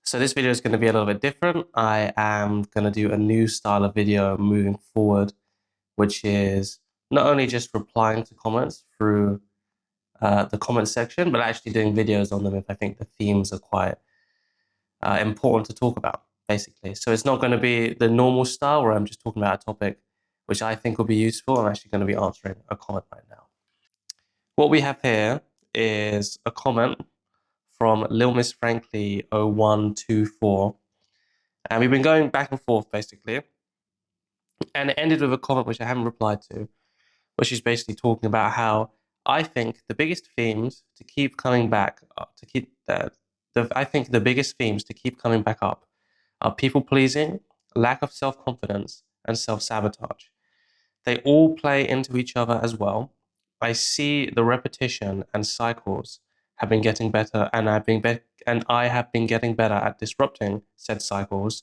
So this video is going to be a little bit different. I am going to do a new style of video moving forward, which is not only just replying to comments through the comment section, but actually doing videos on them if I think the themes are quite important to talk about, basically. So it's not going to be the normal style where I'm just talking about a topic which I think will be useful. I'm actually going to be answering a comment right now. What we have here is a comment from Lil Miss Frankly 0124. And we've been going back and forth basically. And it ended with a comment which I haven't replied to, where she's basically talking about how I think the biggest themes to keep coming back, I think the biggest themes to keep coming back up are people pleasing, lack of self confidence, and self sabotage. They all play into each other as well. I see the repetition and cycles have been getting better, and I have been getting better at disrupting said cycles,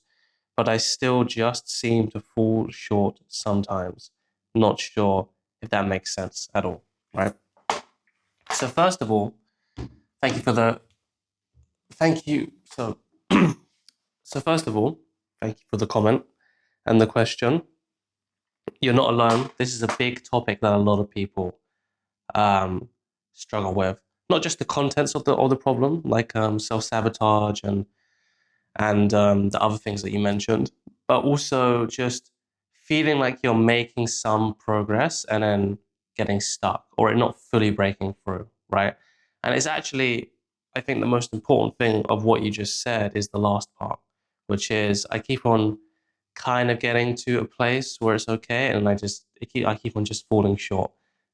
but I still just seem to fall short sometimes. Not sure if that makes sense at all, right? So first of all, thank you for the thank you. So first of all, thank you for the comment and the question. You're not alone. This is a big topic that a lot of people struggle with. Not just the contents of the problem, like self sabotage and the other things that you mentioned, but also just feeling like you're making some progress and then getting stuck or it not fully breaking through, right? And it's actually, I think the most important thing of what you just said is the last part, which is I keep on kind of getting to a place where it's okay, and I keep on just falling short.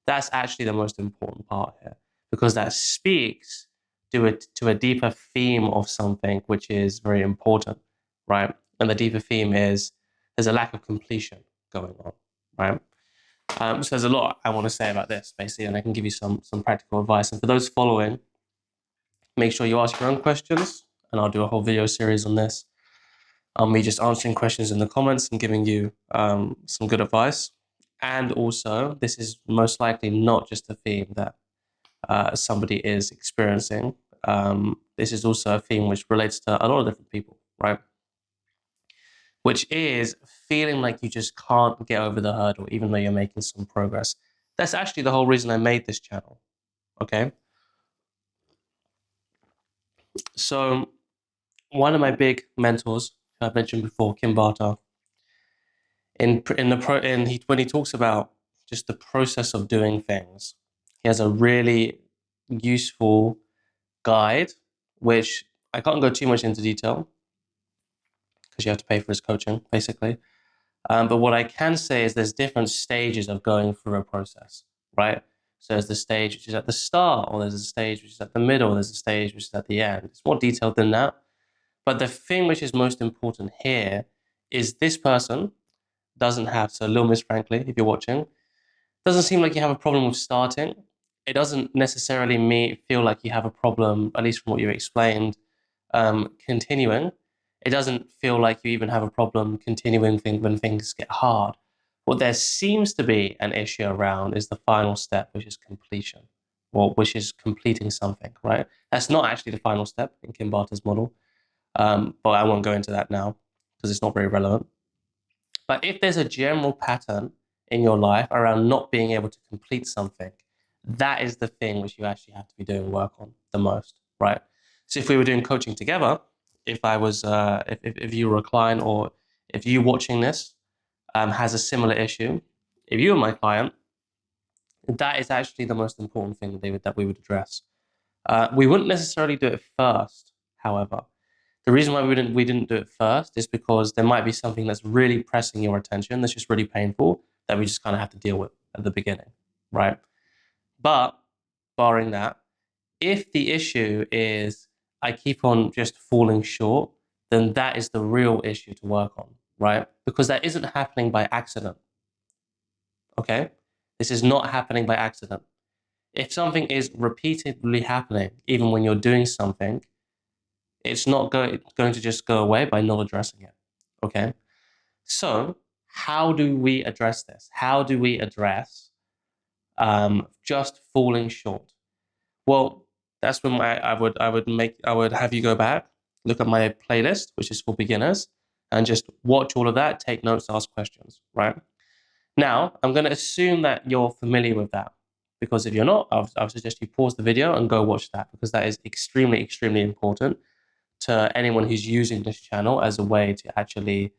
That's actually the most important part here, because that speaks to a deeper theme of something which is very important, right? And the deeper theme is there's a lack of completion going on, right? So there's a lot I want to say about this, basically, and I can give you some practical advice. And for those following, make sure you ask your own questions, and I'll do a whole video series on this. Me just answering questions in the comments and giving you some good advice. And also, this is most likely not just a theme that somebody is experiencing. This is also a theme which relates to a lot of different people, right? Which is feeling like you just can't get over the hurdle, even though you're making some progress. That's actually the whole reason I made this channel, okay? So one of my big mentors, who I've mentioned before, Kim Barter, when he talks about just the process of doing things, he has a really useful guide, which I can't go too much into detail because you have to pay for his coaching, basically. But what I can say is there's different stages of going through a process, right? So there's the stage which is at the start, or there's a stage which is at the middle, there's a stage which is at the end. It's more detailed than that. But the thing which is most important here is this person doesn't have, so Lil Miss Frankly, if you're watching, doesn't seem like you have a problem with starting. It doesn't necessarily feel like you have a problem, at least from what you explained, continuing. It doesn't feel like you even have a problem continuing when things get hard. What there seems to be an issue around is the final step, which is completion, or which is completing something, right? That's not actually the final step in Kim Barter's model, but I won't go into that now because it's not very relevant. But if there's a general pattern in your life around not being able to complete something, that is the thing which you actually have to be doing work on the most, right? So if we were doing coaching together, if I was, if you were a client, or if you watching this has a similar issue, if you were my client, that is actually the most important thing that we would address. We wouldn't necessarily do it first, however. The reason why we didn't do it first is because there might be something that's really pressing your attention, that's just really painful, that we just kind of have to deal with at the beginning, right? But barring that, if the issue is I keep on just falling short, then that is the real issue to work on, right? Because that isn't happening by accident, okay? This is not happening by accident. If something is repeatedly happening, even when you're doing something, it's not going to just go away by not addressing it, okay? So how do we address this? How do we address just falling short? Well, that's when I would have you go back look at my playlist, which is for beginners, and just watch all of that, take notes, ask questions, right? Now, I'm going to assume that you're familiar with that, because if you're not, I'll suggest you pause the video and go watch that, because that is extremely, extremely important to anyone who's using this channel as a way to actually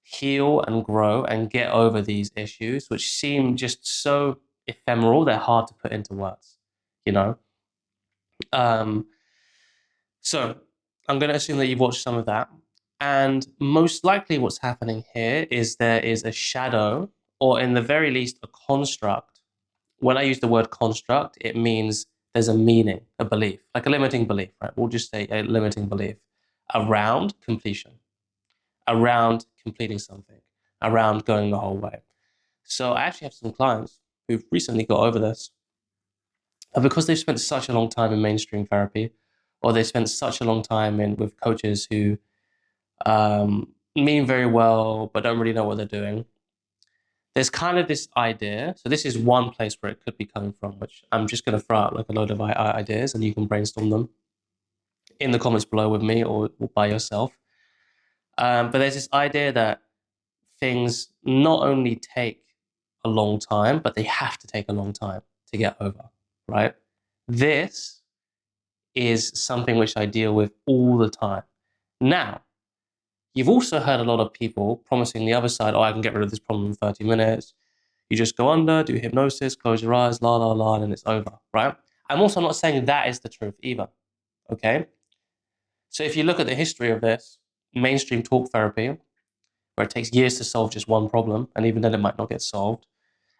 heal and grow and get over these issues, which seem just so ephemeral, they're hard to put into words, you know? So I'm going to assume that you've watched some of that. And most likely what's happening here is there is a shadow, or in the very least, a construct. When I use the word construct, it means there's a meaning, a belief, like a limiting belief, right? We'll just say a limiting belief around completion, around completing something, around going the whole way. So I actually have some clients who've recently got over this. And because they've spent such a long time in mainstream therapy, or they spent such a long time with coaches who mean very well but don't really know what they're doing, there's kind of this idea. So this is one place where it could be coming from, which I'm just going to throw out like a load of ideas, and you can brainstorm them in the comments below with me or by yourself. But there's this idea that things not only take a long time, but they have to take a long time to get over, right? This is something which I deal with all the time. Now, you've also heard a lot of people promising the other side, oh, I can get rid of this problem in 30 minutes. You just go under, do hypnosis, close your eyes, la, la, la, and it's over, right? I'm also not saying that is the truth either, okay? So if you look at the history of this, mainstream talk therapy, where it takes years to solve just one problem, and even then it might not get solved,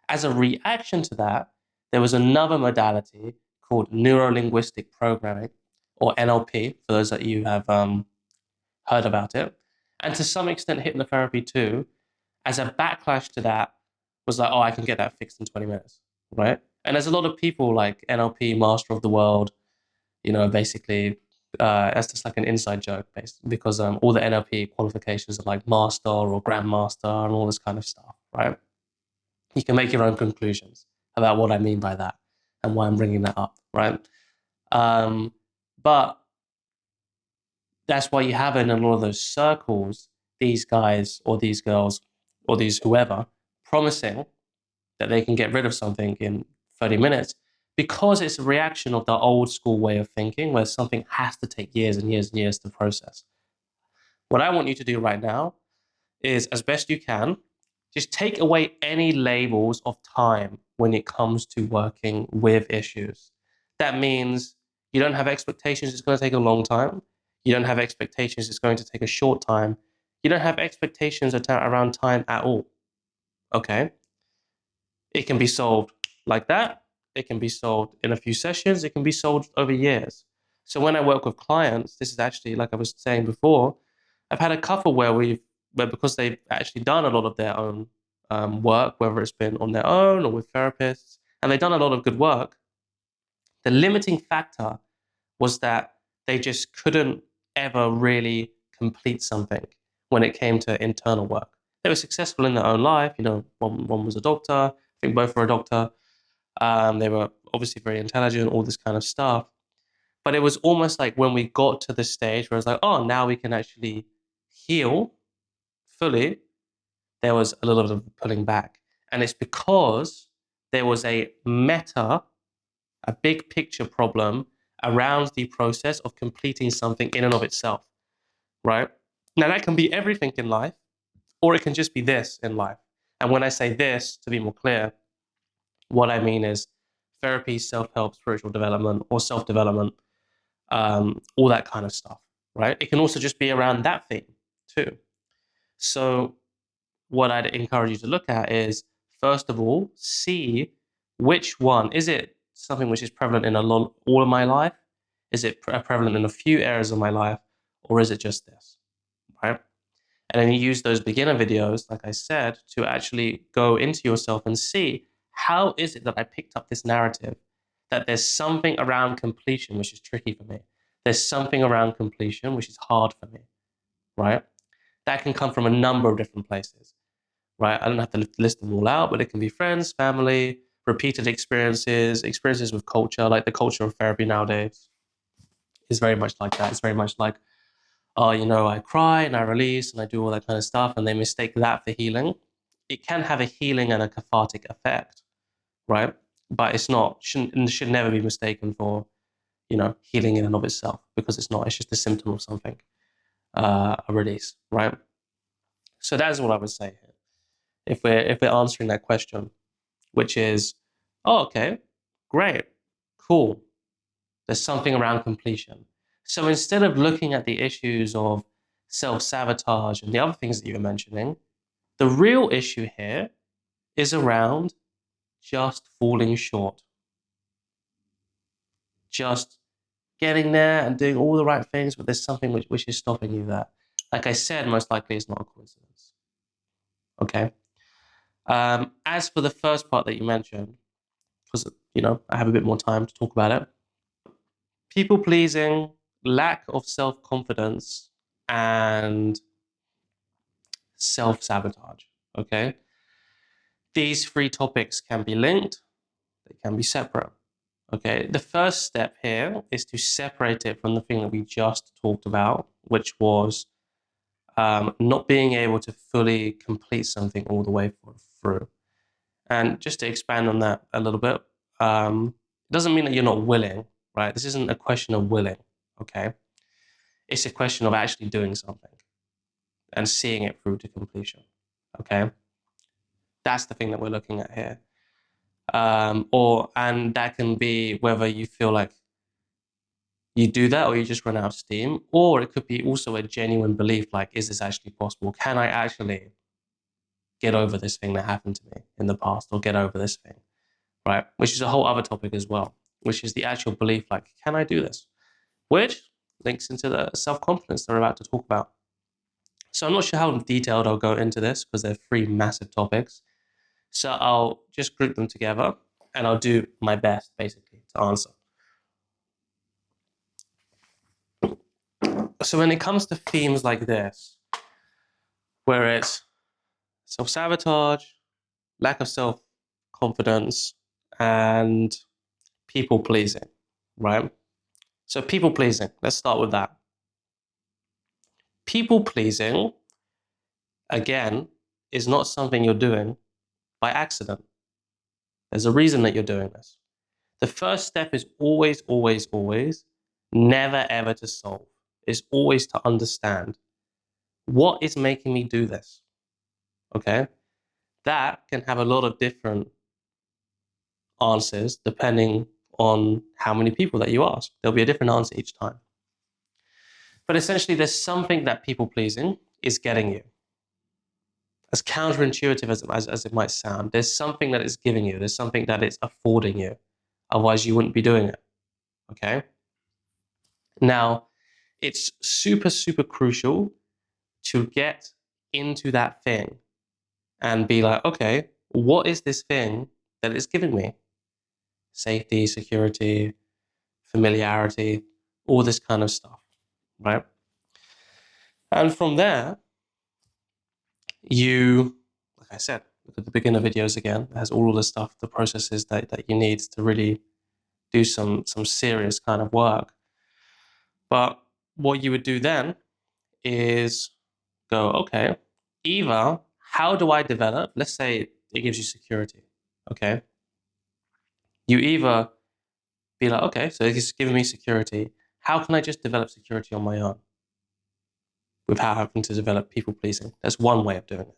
as a reaction to that, there was another modality called neuro-linguistic programming, or NLP, for those that you have heard about it, and to some extent hypnotherapy too, as a backlash to that was like, oh, I can get that fixed in 20 minutes, right? And there's a lot of people like NLP, Master of the World, you know, basically, that's just like an inside joke, basically, because all the NLP qualifications are like Master or Grandmaster and all this kind of stuff, right? You can make your own conclusions about what I mean by that and why I'm bringing that up, right? But that's why you have in a lot of those circles these guys or these girls or these whoever promising that they can get rid of something in 30 minutes, because it's a reaction of the old school way of thinking where something has to take years and years and years to process. What I want you to do right now is, as best you can, just take away any labels of time when it comes to working with issues. That means you don't have expectations it's going to take a long time. You don't have expectations it's going to take a short time. You don't have expectations around time at all. Okay? It can be solved like that. It can be solved in a few sessions. It can be solved over years. So when I work with clients, this is actually, like I was saying before, I've had a couple where because they've actually done a lot of their own work, whether it's been on their own or with therapists, and they've done a lot of good work. The limiting factor was that they just couldn't ever really complete something when it came to internal work. They were successful in their own life. You know, one was a doctor. I think both were a doctor. They were obviously very intelligent, all this kind of stuff. But it was almost like when we got to the stage where it's like, oh, now we can actually heal fully, there was a little bit of pulling back. And it's because there was a big picture problem around the process of completing something in and of itself, right? Now, that can be everything in life, or it can just be this in life. And when I say this, to be more clear, what I mean is therapy, self-help, spiritual development, or self-development, all that kind of stuff, right? It can also just be around that theme too. So what I'd encourage you to look at is, first of all, see which one. Is it something which is prevalent in all of my life? Is it prevalent in a few areas of my life? Or is it just this, right? And then you use those beginner videos, like I said, to actually go into yourself and see, how is it that I picked up this narrative that there's something around completion which is tricky for me? There's something around completion which is hard for me, right? That can come from a number of different places, right? I don't have to list them all out, but it can be friends, family, repeated experiences, experiences with culture, like the culture of therapy nowadays is very much like that. It's very much like oh, I cry and I release and I do all that kind of stuff, and they mistake that for healing. It can have a healing and a cathartic effect, right? But it's not, should never be mistaken for, healing in and of itself, because it's not. It's just a symptom of something, a release, right? So that's what I would say here. If we're answering that question, which is, oh, okay, great, cool. There's something around completion. So instead of looking at the issues of self-sabotage and the other things that you were mentioning, the real issue here is around just falling short. Just getting there and doing all the right things, but there's something which is stopping you there. Like I said, most likely it's not a coincidence. Okay. As for the first part that you mentioned, because I have a bit more time to talk about it, people pleasing, lack of self-confidence, and self-sabotage. Okay. These three topics can be linked, they can be separate. Okay, the first step here is to separate it from the thing that we just talked about, which was not being able to fully complete something all the way through. And just to expand on that a little bit, it doesn't mean that you're not willing, right? This isn't a question of willing, okay? It's a question of actually doing something and seeing it through to completion, okay? That's the thing that we're looking at here. And that can be whether you feel like you do that or you just run out of steam, or it could be also a genuine belief, like, is this actually possible? Can I actually get over this thing that happened to me in the past, or get over this thing, right? Which is a whole other topic as well, which is the actual belief, like, can I do this? Which links into the self-confidence that we're about to talk about. So I'm not sure how detailed I'll go into this, because they're three massive topics. So I'll just group them together and I'll do my best, basically, to answer. So when it comes to themes like this, where it's self-sabotage, lack of self-confidence, and people-pleasing, right? So people-pleasing, let's start with that. People-pleasing, again, is not something you're doing by accident. There's a reason that you're doing this. The first step is always, always, always, never ever to solve. Is always to understand, what is making me do this? Okay? That can have a lot of different answers depending on how many people that you ask. There'll be a different answer each time. But essentially, there's something that people-pleasing is getting you. As counterintuitive as it might sound, there's something that it's giving you. There's something that it's affording you. Otherwise, you wouldn't be doing it. Okay? Now, it's super, super crucial to get into that thing and be like, okay, what is this thing that it's giving me? Safety, security, familiarity, all this kind of stuff, right? And from there, you, like I said, look at the beginner videos again. It has all of the stuff, the processes that you need to really do some serious kind of work. But what you would do then is go, okay, either how do I develop, let's say it gives you security, okay? You either be like, okay, so it's giving me security. How can I just develop security on my own without having to develop people-pleasing? That's one way of doing it.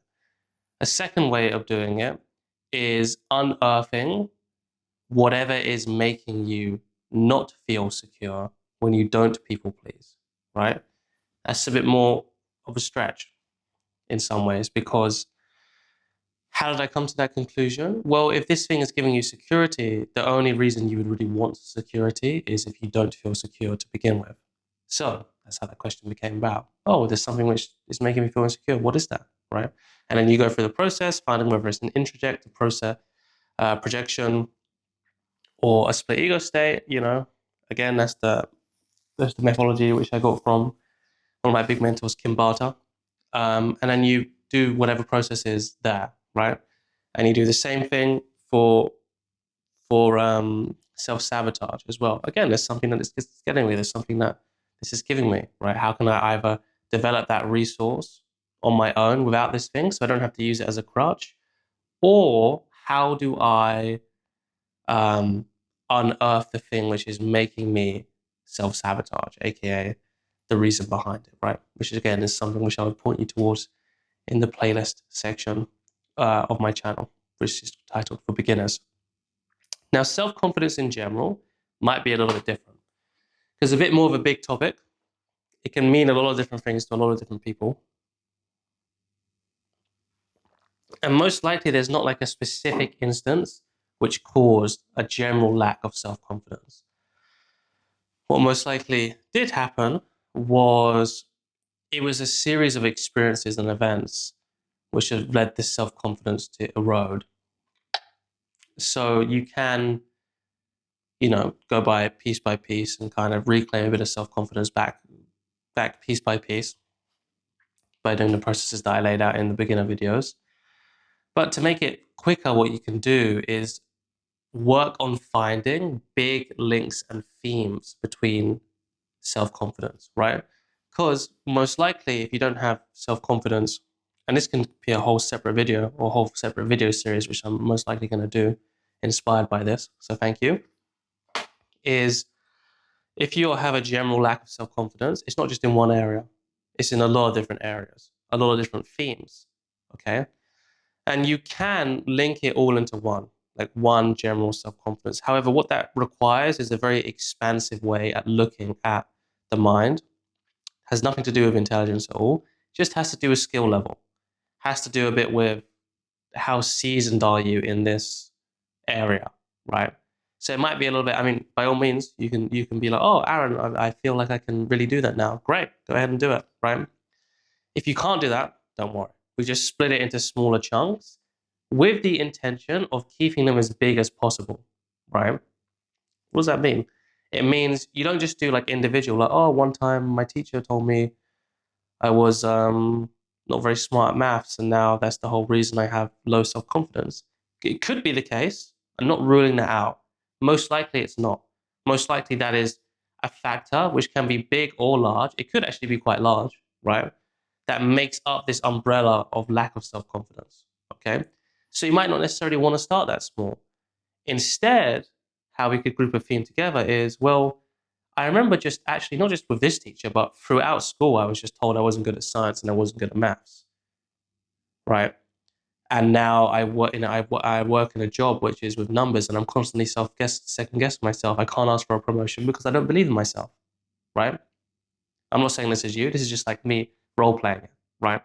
A second way of doing it is unearthing whatever is making you not feel secure when you don't people-please, right? That's a bit more of a stretch in some ways, because how did I come to that conclusion? Well, if this thing is giving you security, the only reason you would really want security is if you don't feel secure to begin with. So that's how that question became about. Oh, there's something which is making me feel insecure. What is that, right? And then you go through the process, finding whether it's an introject, a process, projection, or a split ego state. Again, that's the methodology which I got from one of my big mentors, Kim Barter. And then you do whatever process is there, right? And you do the same thing for self-sabotage as well. Again, there's something that it's getting me. There's something that this is giving me, right? How can I either develop that resource on my own without this thing so I don't have to use it as a crutch? Or how do I unearth the thing which is making me self-sabotage, aka the reason behind it, right? Which again is something which I would point you towards in the playlist section of my channel, which is titled For Beginners. Now, self-confidence in general might be a little bit different because it's a bit more of a big topic. It can mean a lot of different things to a lot of different people. And most likely there's not like a specific instance which caused a general lack of self-confidence. What most likely did happen was it was a series of experiences and events which have led this self-confidence to erode. So you can, go by piece and kind of reclaim a bit of self-confidence back piece by piece by doing the processes that I laid out in the beginner videos. But to make it quicker, what you can do is work on finding big links and themes between self-confidence, right? Because most likely, if you don't have self-confidence, and this can be a whole separate video or a whole separate video series, which I'm most likely going to do, inspired by this, so thank you, is if you have a general lack of self-confidence, it's not just in one area, it's in a lot of different areas, a lot of different themes, okay? And you can link it all into one, like one general self-confidence. However, what that requires is a very expansive way at looking at the mind. Has nothing to do with intelligence at all. Just has to do with skill level. Has to do a bit with how seasoned are you in this area, right? So it might be a little bit, I mean, by all means, you can be like, oh, Aaron, I feel like I can really do that now. Great, go ahead and do it, right? If you can't do that, don't worry. We just split it into smaller chunks with the intention of keeping them as big as possible, right? What does that mean? It means you don't just do like individual, like, oh, one time my teacher told me I was not very smart at maths, and now that's the whole reason I have low self-confidence. It could be the case. I'm not ruling that out. Most likely it's not. Most likely that is a factor which can be big or large. It could actually be quite large, right? That makes up this umbrella of lack of self-confidence, okay? So you might not necessarily want to start that small. Instead, how we could group a theme together is, well, I remember just actually, not just with this teacher, but throughout school, I was just told I wasn't good at science and I wasn't good at maths, right? And now I work in a job which is with numbers, and I'm constantly second guessing myself. I can't ask for a promotion because I don't believe in myself, right? I'm not saying this is you. This is just like me role playing it, right?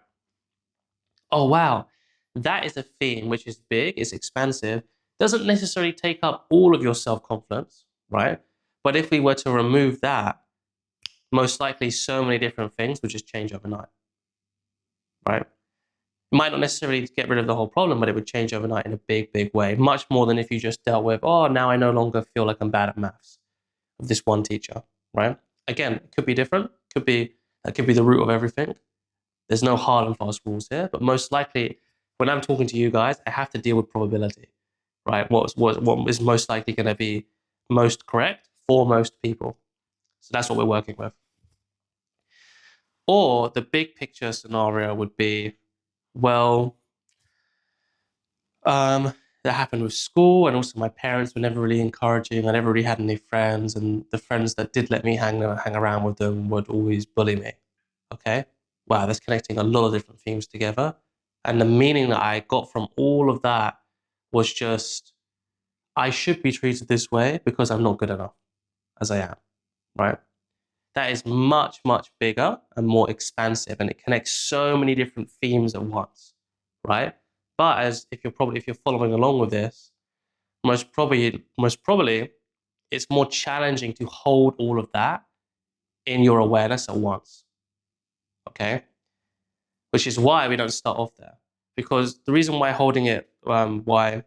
Oh wow, that is a theme which is big, is expansive, doesn't necessarily take up all of your self confidence, right? But if we were to remove that, most likely so many different things would just change overnight, right? It might not necessarily get rid of the whole problem, but it would change overnight in a big, big way. Much more than if you just dealt with, oh, now I no longer feel like I'm bad at maths with this one teacher, right? Again, it could be different. That could be the root of everything. There's no hard and fast rules here, but most likely, when I'm talking to you guys, I have to deal with probability, right? What is most likely going to be most correct for most people. So that's what we're working with. Or the big picture scenario would be, well, that happened with school, and also my parents were never really encouraging. I never really had any friends, and the friends that did let me hang around with them would always bully me. Okay, wow, that's connecting a lot of different themes together, and the meaning that I got from all of that was just I should be treated this way because I'm not good enough as I am, right? That is much, much bigger and more expansive, and it connects so many different themes at once, right? But as if you're following along with this, most probably it's more challenging to hold all of that in your awareness at once. Okay? Which is why we don't start off there. Because the reason why holding it, why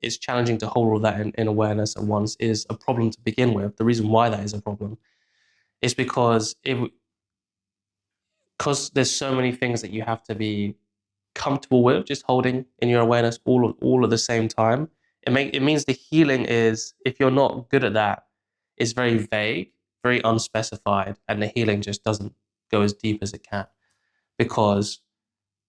it's challenging to hold all of that in awareness at once is a problem to begin with. The reason why that is a problem is because there's so many things that you have to be comfortable with just holding in your awareness all at the same time. It means the healing is, if you're not good at that, is very vague, very unspecified, and the healing just doesn't go as deep as it can. Because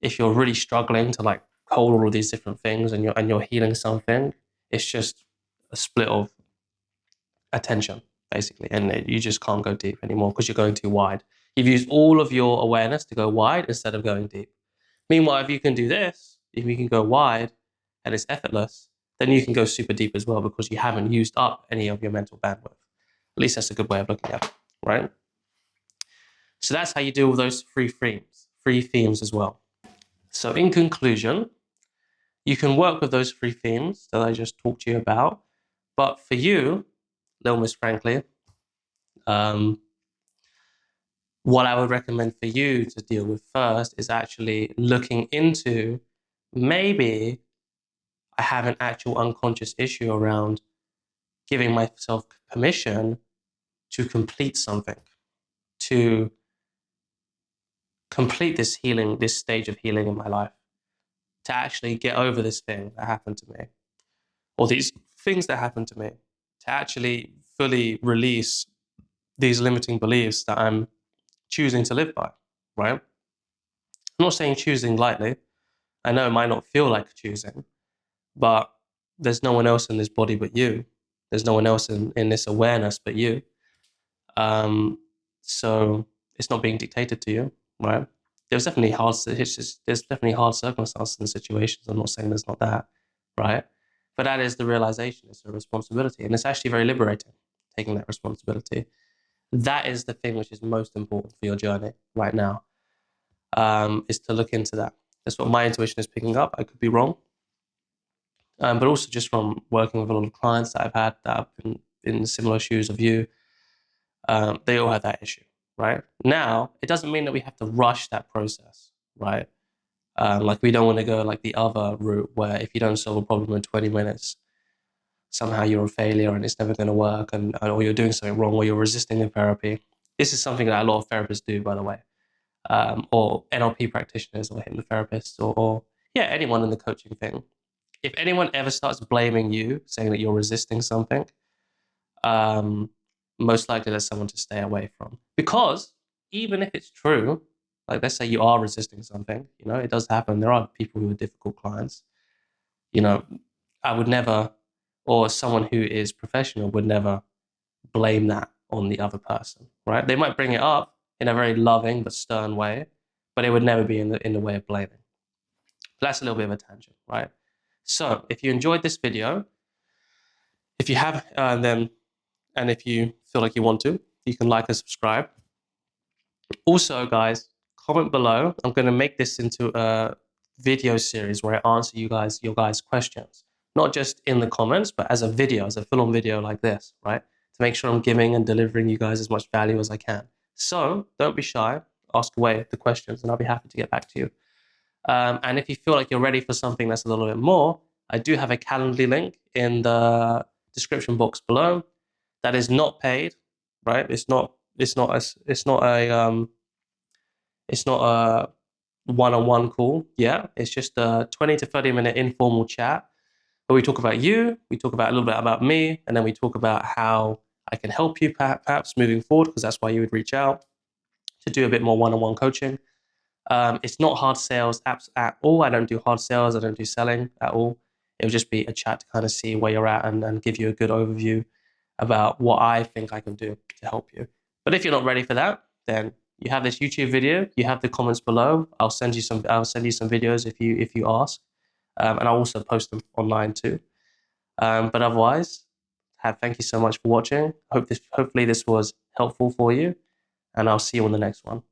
if you're really struggling to like hold all of these different things and you're healing something, it's just a split of attention, basically, and you just can't go deep anymore because you're going too wide. You've used all of your awareness to go wide instead of going deep. Meanwhile, if you can do this, if you can go wide and it's effortless, then you can go super deep as well because you haven't used up any of your mental bandwidth. At least that's a good way of looking at it, right? So that's how you deal with those three themes as well. So in conclusion, you can work with those three themes that I just talked to you about. But for you, Little Miss Frankly, what I would recommend for you to deal with first is actually looking into maybe I have an actual unconscious issue around giving myself permission to complete something, to complete this healing, this stage of healing in my life, to actually get over this thing that happened to me, or these things that happened to me, to actually fully release these limiting beliefs that I'm choosing to live by, right? I'm not saying choosing lightly. I know it might not feel like choosing, but there's no one else in this body but you. There's no one else in this awareness but you. So it's not being dictated to you, right? There's definitely hard circumstances and situations. I'm not saying there's not that, right? But that is the realization. It's a responsibility, and it's actually very liberating taking that responsibility. That is the thing which is most important for your journey right now. Is to look into that. That's what my intuition is picking up. I could be wrong, but also just from working with a lot of clients that I've had that have been in similar shoes of you. They all have that issue, right? Now, it doesn't mean that we have to rush that process, right? Like we don't want to go like the other route where if you don't solve a problem in 20 minutes, somehow you're a failure and it's never going to work, or you're doing something wrong, or you're resisting the therapy. This is something that a lot of therapists do, by the way, or NLP practitioners or hypnotherapists, or yeah, anyone in the coaching thing. If anyone ever starts blaming you, saying that you're resisting something, most likely there's someone to stay away from. Because even if it's true, like let's say you are resisting something, it does happen. There are people who are difficult clients. I would never, or someone who is professional would never blame that on the other person, right? They might bring it up in a very loving but stern way, but it would never be in the way of blaming. But that's a little bit of a tangent, right? So if you enjoyed this video, if you have, and if you feel like you want to, you can like and subscribe. Also, guys, comment below. I'm going to make this into a video series where I answer your guys' questions, not just in the comments, but as a video, as a full-on video like this, right? To make sure I'm giving and delivering you guys as much value as I can. So don't be shy. Ask away the questions, and I'll be happy to get back to you. And if you feel like you're ready for something that's a little bit more, I do have a Calendly link in the description box below. That is not paid, right? It's not a one-on-one call. Yeah, it's just a 20 to 30-minute informal chat where we talk about you, we talk about a little bit about me, and then we talk about how I can help you perhaps moving forward, because that's why you would reach out to do a bit more one-on-one coaching. It's not hard sales apps at all. I don't do hard sales. I don't do selling at all. It'll just be a chat to kind of see where you're at and give you a good overview about what I think I can do to help you. But if you're not ready for that, then you have this YouTube video. You have the comments below. I'll send you some videos if you ask, and I'll also post them online too. But otherwise, thank you so much for watching. Hopefully this was helpful for you, and I'll see you on the next one.